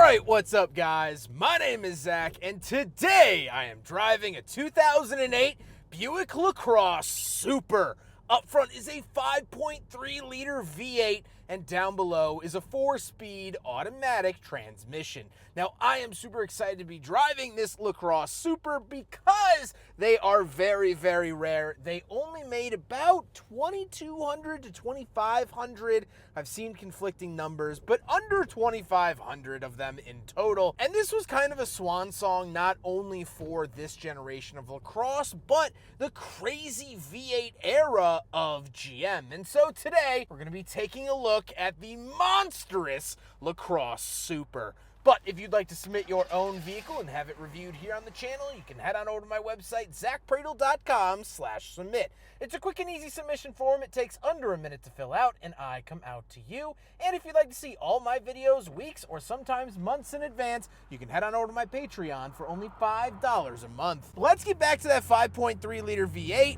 Alright, what's up guys? My name is Zach, and today I am driving a 2008 Buick LaCrosse Super. Up front is a 5.3 liter V8, and down below is a 4-speed automatic transmission. Now, I am super excited to be driving this LaCrosse Super because they are very, very rare. They only made about 2,200 to 2,500. I've seen conflicting numbers, but under 2,500 of them in total. And this was kind of a swan song, not only for this generation of LaCrosse, but the crazy V8 era of GM. And so today, we're going to be taking a look at the monstrous LaCrosse Super. But if you'd like to submit your own vehicle and have it reviewed here on the channel, you can head on over to my website, zackpradel.com/submit. It's a quick and easy submission form. It takes under a minute to fill out, and I come out to you. And if you'd like to see all my videos weeks or sometimes months in advance, you can head on over to my Patreon for only $5 a month. Let's get back to that 5.3 liter V8.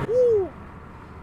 Woo!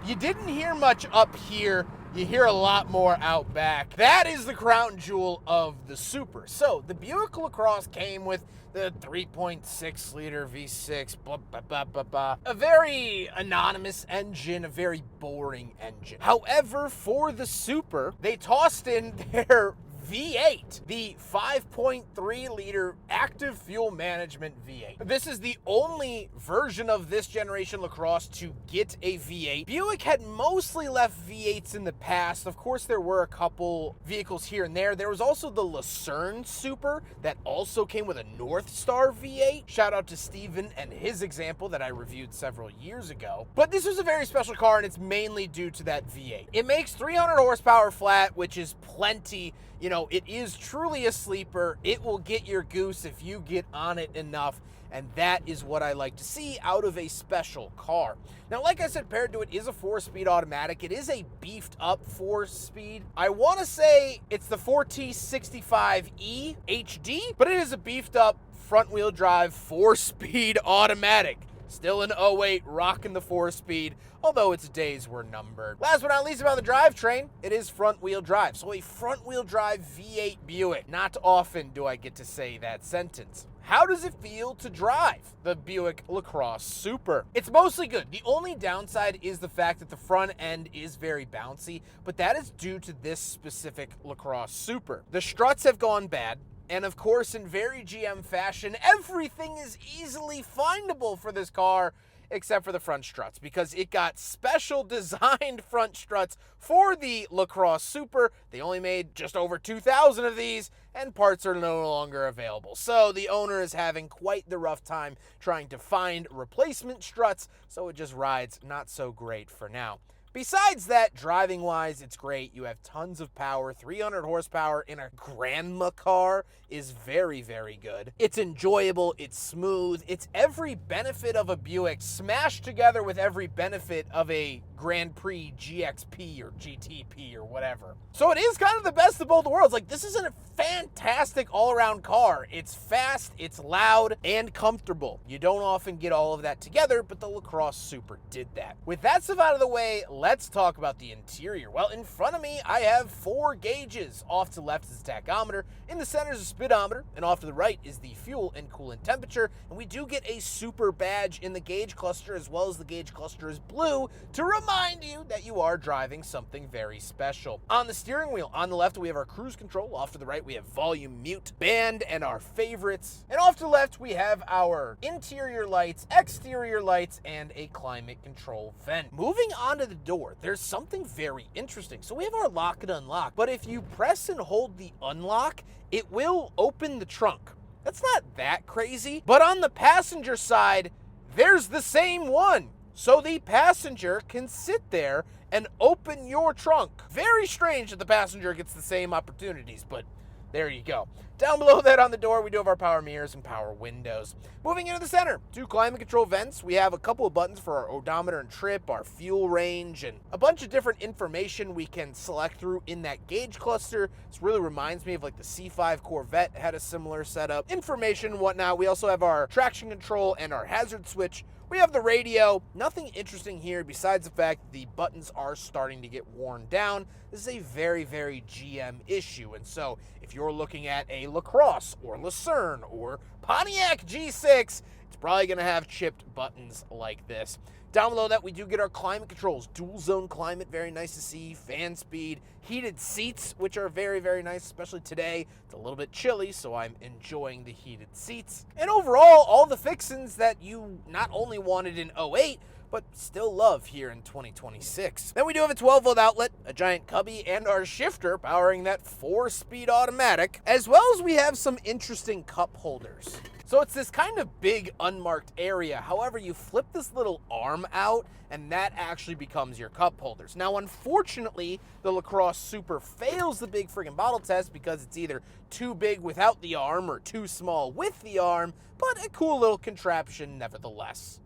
You didn't hear much up here. You hear a lot more out back. That is the crown jewel of the Super. So the Buick LaCrosse came with the 3.6 liter V6, blah, blah, blah, blah, blah. A very anonymous engine, a very boring engine. However, for the Super, they tossed in their V8, the 5.3 liter active fuel management V8. This is the only version of this generation LaCrosse to get a V8. Buick had mostly left V8s in the past. Of course, there were a couple vehicles here and there. There was also the Lucerne Super that also came with a North Star V8. Shout out to Steven and his example that I reviewed several years ago. But this was a very special car, and it's mainly due to that V8. It makes 300 horsepower flat, which is plenty. You know, it is truly a sleeper. It will get your goose if you get on it enough, and that is what I like to see out of a special car. Now, like I said, paired to it is a 4-speed automatic. It is a beefed up 4-speed. I want to say it's the 4T65E HD, but it is a beefed up front-wheel drive 4-speed automatic. Still an 08, rocking the 4-speed, although its days were numbered. Last but not least about the drivetrain, it is front-wheel drive. So a front-wheel drive V8 Buick. Not often do I get to say that sentence. How does it feel to drive the Buick LaCrosse Super? It's mostly good. The only downside is the fact that the front end is very bouncy, but that is due to this specific LaCrosse Super. The struts have gone bad. And of course, in very GM fashion, everything is easily findable for this car except for the front struts, because it got special designed front struts for the LaCrosse Super. They only made just over 2,000 of these, and parts are no longer available. So the owner is having quite the rough time trying to find replacement struts, so it just rides not so great for now. Besides that, driving-wise, it's great. You have tons of power. 300 horsepower in a grandma car is very, very good. It's enjoyable. It's smooth. It's every benefit of a Buick smashed together with every benefit of a Grand Prix GXP or GTP or whatever. So it is kind of the best of both worlds. Like, this is a fantastic all-around car. It's fast, it's loud, and comfortable. You don't often get all of that together, but the LaCrosse Super did that. With that stuff out of the way, let's talk about the interior. Well, in front of me, I have 4 gauges. Off to the left is the tachometer, in the center is a speedometer, and off to the right is the fuel and coolant temperature. And we do get a Super badge in the gauge cluster, as well as the gauge cluster is blue, to remind you that you are driving something very special. On the steering wheel, on the left, we have our cruise control. Off to the right, we have volume, mute, band, and our favorites. And off to the left, we have our interior lights, exterior lights, and a climate control vent. Moving on to the door, there's something very interesting. So we have our lock and unlock, but if you press and hold the unlock, it will open the trunk. That's not that crazy, but on the passenger side, there's the same one. So the passenger can sit there and open your trunk. Very strange that the passenger gets the same opportunities, but there you go. Down below that on the door, we do have our power mirrors and power windows. Moving into the center, 2 climate control vents. We have a couple of buttons for our odometer and trip, our fuel range, and a bunch of different information we can select through in that gauge cluster. This really reminds me of like the C5 Corvette had a similar setup. Information and whatnot. We also have our traction control and our hazard switch. We have the radio. Nothing interesting here besides the fact that the buttons are starting to get worn down. This is a very, very GM issue. And so if you're looking at a LaCrosse or Lucerne or Pontiac G6, it's probably going to have chipped buttons like this. Down below that, we do get our climate controls. Dual zone climate, very nice to see. Fan speed, heated seats, which are very, very nice, especially today. It's a little bit chilly, so I'm enjoying the heated seats. And overall, all the fixings that you not only wanted in '08, but still love here in 2026. Then we do have a 12-volt outlet, a giant cubby, and our shifter powering that 4-speed automatic, as well as we have some interesting cup holders. So it's this kind of big unmarked area. However, you flip this little arm out and that actually becomes your cup holders. Now, unfortunately, the LaCrosse Super fails the big friggin' bottle test because it's either too big without the arm or too small with the arm, but a cool little contraption nevertheless.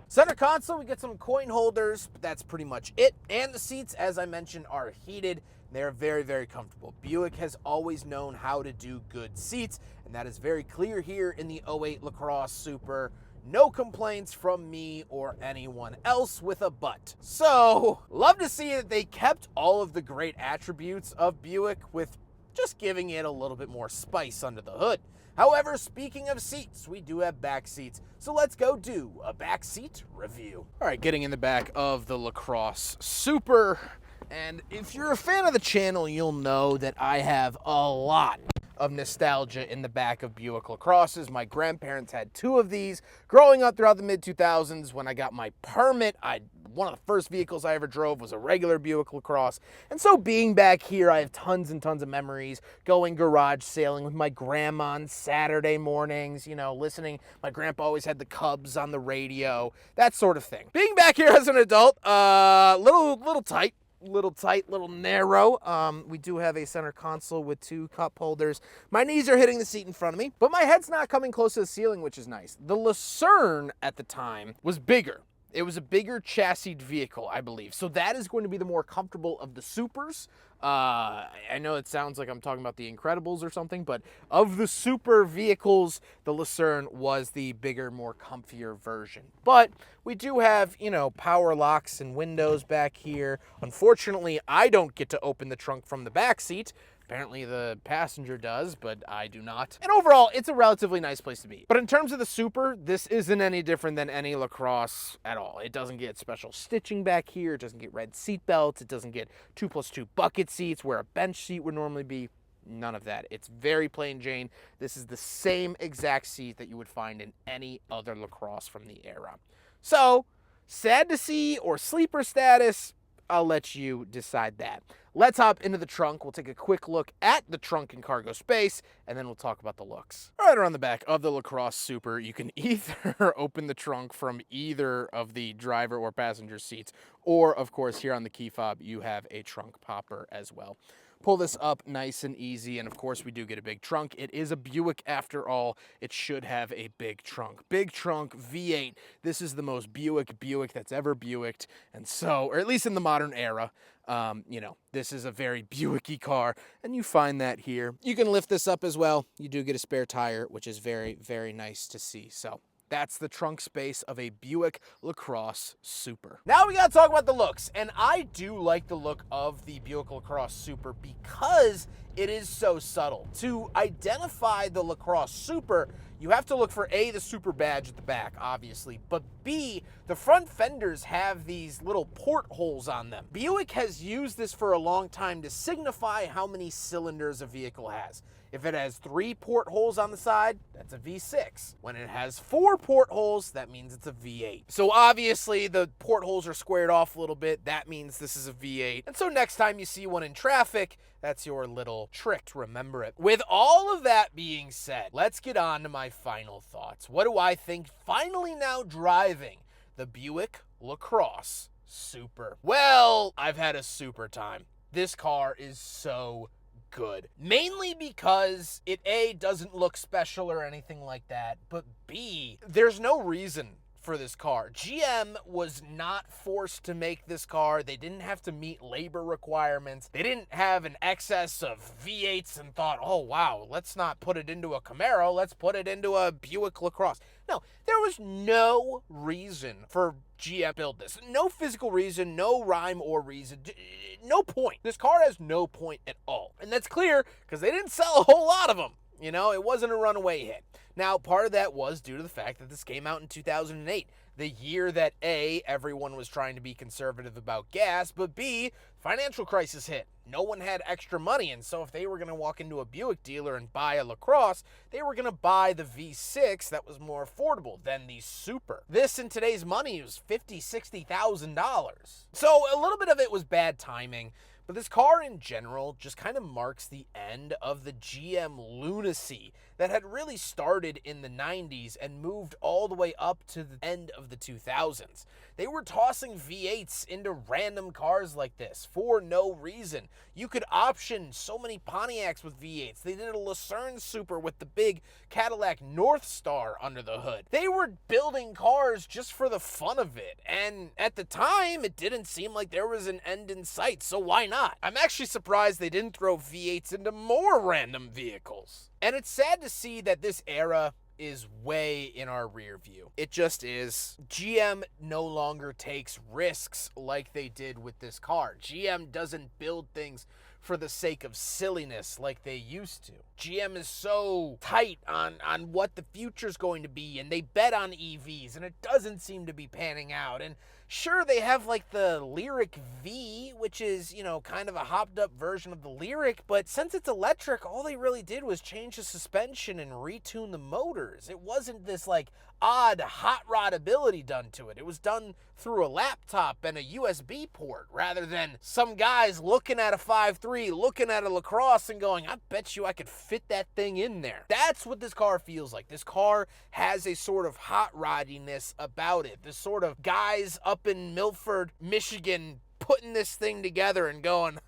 Center console, we get some coin holders, but that's pretty much it. And the seats, as I mentioned, are heated. They're very, very comfortable. Buick has always known how to do good seats, and that is very clear here in the '08 LaCrosse Super. No complaints from me or anyone else with a butt. So, love to see that they kept all of the great attributes of Buick with just giving it a little bit more spice under the hood. However, speaking of seats, we do have back seats. So let's go do a backseat review. All right, getting in the back of the LaCrosse Super. And if you're a fan of the channel, you'll know that I have a lot of nostalgia in the back of Buick LaCrosses. My grandparents had 2 of these. Growing up throughout the mid-2000s, when I got my permit, one of the first vehicles I ever drove was a regular Buick LaCrosse. And so being back here, I have tons and tons of memories. Going garage sailing with my grandma on Saturday mornings, you know, listening. My grandpa always had the Cubs on the radio, that sort of thing. Being back here as an adult, little tight. Little narrow. We do have a center console with 2 cup holders. My knees are hitting the seat in front of me, but my head's not coming close to the ceiling, which is nice. The Lucerne at the time was bigger. It was a bigger chassis vehicle, I believe. So that is going to be the more comfortable of the Supers. I know it sounds like I'm talking about the Incredibles or something, but of the Super vehicles, the Lucerne was the bigger, more comfier version. But we do have, you know, power locks and windows back here. Unfortunately, I don't get to open the trunk from the back seat. Apparently the passenger does, but I do not. And overall, it's a relatively nice place to be. But in terms of the Super, this isn't any different than any LaCrosse at all. It doesn't get special stitching back here. It doesn't get red seat belts. It doesn't get 2+2 bucket seats where a bench seat would normally be. None of that. It's very plain Jane. This is the same exact seat that you would find in any other LaCrosse from the era. So, sad to see or sleeper status, I'll let you decide that. Let's hop into the trunk. We'll take a quick look at the trunk and cargo space, and then we'll talk about the looks. All right, around the back of the LaCrosse Super, you can either open the trunk from either of the driver or passenger seats, or, of course, here on the key fob, you have a trunk popper as well. Pull this up nice and easy, and of course we do get a big trunk. It is a Buick after all. It should have a big trunk. Big trunk, V8. This is the most Buick that's ever Buicked, and so, or at least in the modern era, you know, this is a very Buick-y car, and you find that here. You can lift this up as well. You do get a spare tire, which is very, very nice to see. So that's the trunk space of a Buick LaCrosse Super. Now we gotta talk about the looks, and I do like the look of the Buick LaCrosse Super because it is so subtle. To identify the LaCrosse Super, you have to look for A, the Super badge at the back, obviously, but B, the front fenders have these little portholes on them. Buick has used this for a long time to signify how many cylinders a vehicle has. If it has 3 portholes on the side, that's a V6. When it has 4 portholes, that means it's a V8. So obviously the portholes are squared off a little bit. That means this is a V8. And so next time you see one in traffic, that's your little trick to remember it. With all of that being said, let's get on to my final thoughts. What do I think finally now driving the Buick LaCrosse Super? Well, I've had a super time. This car is so good. Mainly because it A, doesn't look special or anything like that, but B, there's no reason for this car. GM was not forced to make this car. They didn't have to meet labor requirements. They didn't have an excess of V8s and thought, oh wow, let's not put it into a Camaro, let's put it into a Buick LaCrosse. No, there was no reason for GM to build this. No physical reason, no rhyme or reason, no point. This car has no point at all. And that's clear because they didn't sell a whole lot of them. You know, it wasn't a runaway hit. Now, part of that was due to the fact that this came out in 2008, the year that A, everyone was trying to be conservative about gas, but B, financial crisis hit. No one had extra money, and so if they were going to walk into a Buick dealer and buy a LaCrosse, they were going to buy the V6 that was more affordable than the Super. This, in today's money, was $50,000, $60,000. So a little bit of it was bad timing. But this car in general just kind of marks the end of the GM lunacy that had really started in the 90s and moved all the way up to the end of the 2000s. They were tossing V8s into random cars like this for no reason. You could option so many Pontiacs with V8s. They did a Lucerne Super with the big Cadillac North Star under the hood. They were building cars just for the fun of it. And at the time, it didn't seem like there was an end in sight, so why not? I'm actually surprised they didn't throw V8s into more random vehicles. And it's sad to see that this era is way in our rear view. It just is. GM no longer takes risks like they did with this car. GM doesn't build things for the sake of silliness like they used to. GM is so tight on what the future's going to be, and they bet on EVs, and it doesn't seem to be panning out. And sure, they have like the Lyric V, which is, you know, kind of a hopped up version of the Lyric, but since it's electric, all they really did was change the suspension and retune the motors. It wasn't this like odd hot rod ability done to it. It was done through a laptop and a USB port rather than some guys looking at a 5.3, looking at a LaCrosse and going, I bet you I could fit that thing in there. That's what this car feels like. This car has a sort of hot roddiness about it. This sort of guys up in Milford, Michigan, putting this thing together and going,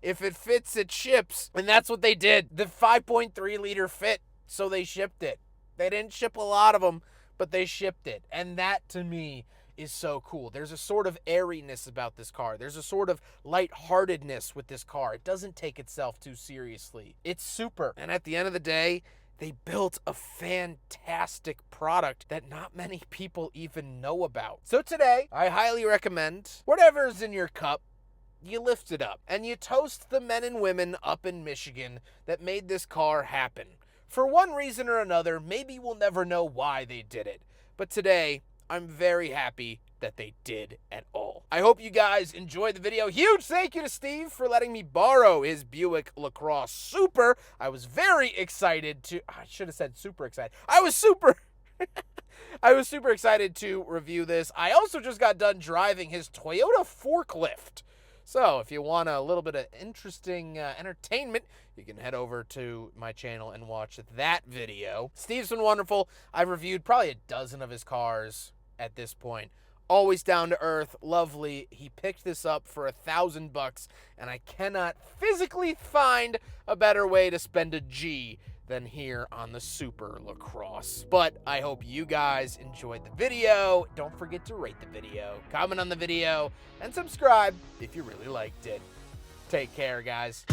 if it fits, it ships. And that's what they did. The 5.3 liter fit, so they shipped it. They didn't ship a lot of them, but they shipped it. And that, to me, is so cool. There's a sort of airiness about this car. There's a sort of lightheartedness with this car. It doesn't take itself too seriously. It's super. And at the end of the day, they built a fantastic product that not many people even know about. So today, I highly recommend whatever's in your cup, you lift it up and you toast the men and women up in Michigan that made this car happen. For one reason or another, maybe we'll never know why they did it. But today, I'm very happy that they did at all. I hope you guys enjoyed the video. Huge thank you to Steve for letting me borrow his Buick LaCrosse Super. I was very excited to, I should have said super excited. I was super excited to review this. I also just got done driving his Toyota forklift. So if you want a little bit of interesting entertainment, you can head over to my channel and watch that video. Steve's been wonderful. I've reviewed probably a dozen of his cars at this point. Always down to earth, lovely. He picked this up for $1,000, and I cannot physically find a better way to spend a G than here on the Super LaCrosse. But I hope you guys enjoyed the video. Don't forget to rate the video, comment on the video, and subscribe if you really liked it. Take care, guys.